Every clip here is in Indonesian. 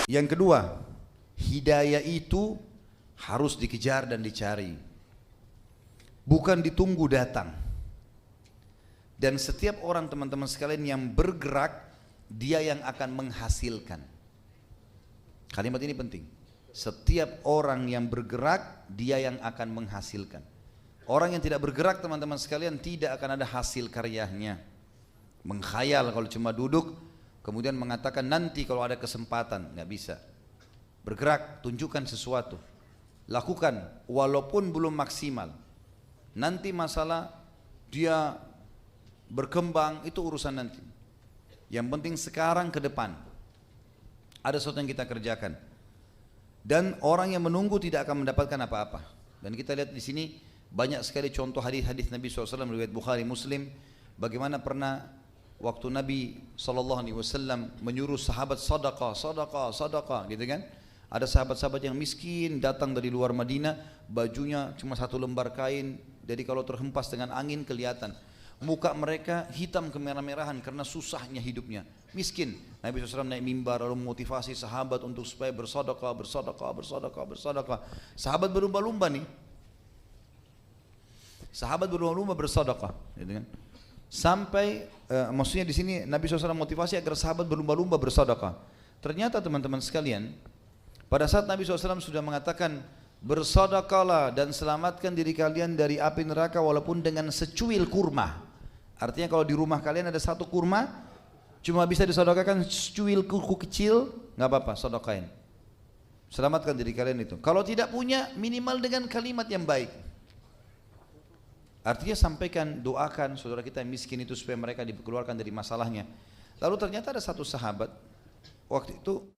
Yang kedua, hidayah itu harus dikejar dan dicari, bukan ditunggu datang. Dan setiap orang teman-teman sekalian yang bergerak, dia yang akan menghasilkan. Kalimat ini penting. Setiap orang yang bergerak, dia yang akan menghasilkan. Orang yang tidak bergerak teman-teman sekalian tidak akan ada hasil karyanya. Mengkhayal kalau cuma duduk, kemudian mengatakan nanti kalau ada kesempatan, nggak bisa. Bergerak, tunjukkan sesuatu. Lakukan walaupun belum maksimal. Nanti masalah dia berkembang itu urusan nanti. Yang penting sekarang ke depan ada sesuatu yang kita kerjakan. Dan orang yang menunggu tidak akan mendapatkan apa-apa. Dan kita lihat di sini banyak sekali contoh hadis-hadis Nabi SAW riwayat Bukhari Muslim. Bagaimana pernah waktu Nabi SAW menyuruh sahabat sedekah, sedekah, sedekah, gitu kan? Ada sahabat-sahabat yang miskin datang dari luar Madinah, bajunya cuma satu lembar kain, jadi kalau terhempas dengan angin kelihatan. Muka mereka hitam kemerah-merahan karena susahnya hidupnya, miskin. Nabi SAW naik mimbar lalu memotivasi sahabat untuk supaya bersedekah, bersedekah, bersedekah, bersedekah. Sahabat berlumba-lumba nih, sahabat berlumba-lumba bersedekah, gitu kan? Sampai maksudnya di sini Nabi SAW motivasi agar sahabat berlumba-lumba bersedekah. Ternyata teman-teman sekalian, pada saat Nabi SAW sudah mengatakan bersedekahlah dan selamatkan diri kalian dari api neraka walaupun dengan secuil kurma. Artinya kalau di rumah kalian ada satu kurma, cuma bisa disedekahkan secuil kuku kecil, nggak apa-apa, sedekahin. Selamatkan diri kalian itu. Kalau tidak punya, minimal dengan kalimat yang baik. Artinya sampaikan, doakan saudara kita yang miskin itu supaya mereka dikeluarkan dari masalahnya. Lalu ternyata ada satu sahabat, waktu itu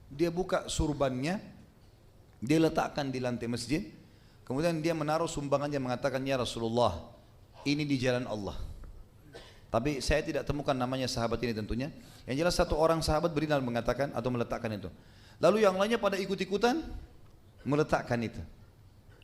dia buka surbannya, dia letakkan di lantai masjid, kemudian dia menaruh sumbangannya mengatakan, ya Rasulullah, ini di jalan Allah. Tapi saya tidak temukan namanya sahabat ini tentunya. Yang jelas satu orang sahabat berinal mengatakan atau meletakkan itu. Lalu yang lainnya pada ikut-ikutan meletakkan itu.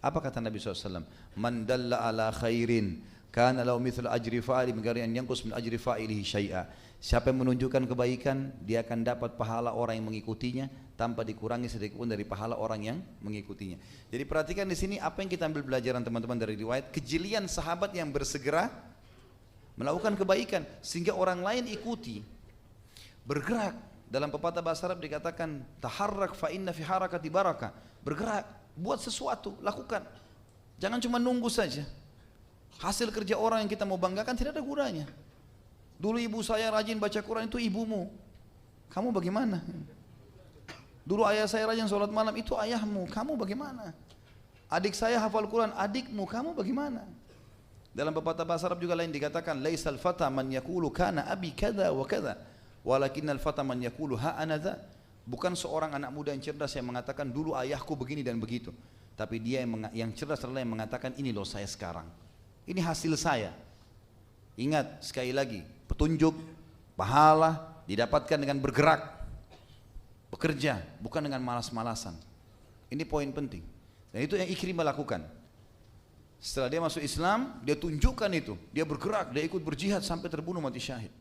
Apa kata Nabi SAW? Man dalla ala khairin kana lahu mithlu ajri fa'ili min ghairi an yanqus min ajri fa'ilihi syai'a. Siapa yang menunjukkan kebaikan, dia akan dapat pahala orang yang mengikutinya tanpa dikurangi sedikit pun dari pahala orang yang mengikutinya. Jadi perhatikan di sini apa yang kita ambil pelajaran teman-teman dari riwayat, kejelian sahabat yang bersegera melakukan kebaikan sehingga orang lain ikuti. Bergerak. Dalam pepatah bahasa Arab dikatakan taharrak fa inna fi harakati barakah. Bergerak, buat sesuatu, lakukan. Jangan cuma nunggu saja. Hasil kerja orang yang kita mau banggakan tidak ada gunanya. Dulu ibu saya rajin baca Quran, itu ibumu. Kamu bagaimana? Dulu ayah saya rajin sholat malam, itu ayahmu. Kamu bagaimana? Adik saya hafal Quran, adikmu. Kamu bagaimana? Dalam pepatah bahasa Arab juga lain dikatakan laisal fata man yaqulu kana abi kada wa kada walakinnal fata man yaqulu ha ana dza. Bukan seorang anak muda yang cerdas yang mengatakan dulu ayahku begini dan begitu, tapi dia yang cerdas adalah yang mengatakan ini loh saya sekarang, ini hasil saya. Ingat sekali lagi, petunjuk pahala didapatkan dengan bergerak, bekerja, bukan dengan malas-malasan. Ini poin penting, dan itu yang Ikrimah lakukan. Setelah dia masuk Islam, dia tunjukkan itu, dia bergerak, dia ikut berjihad sampai terbunuh mati syahid.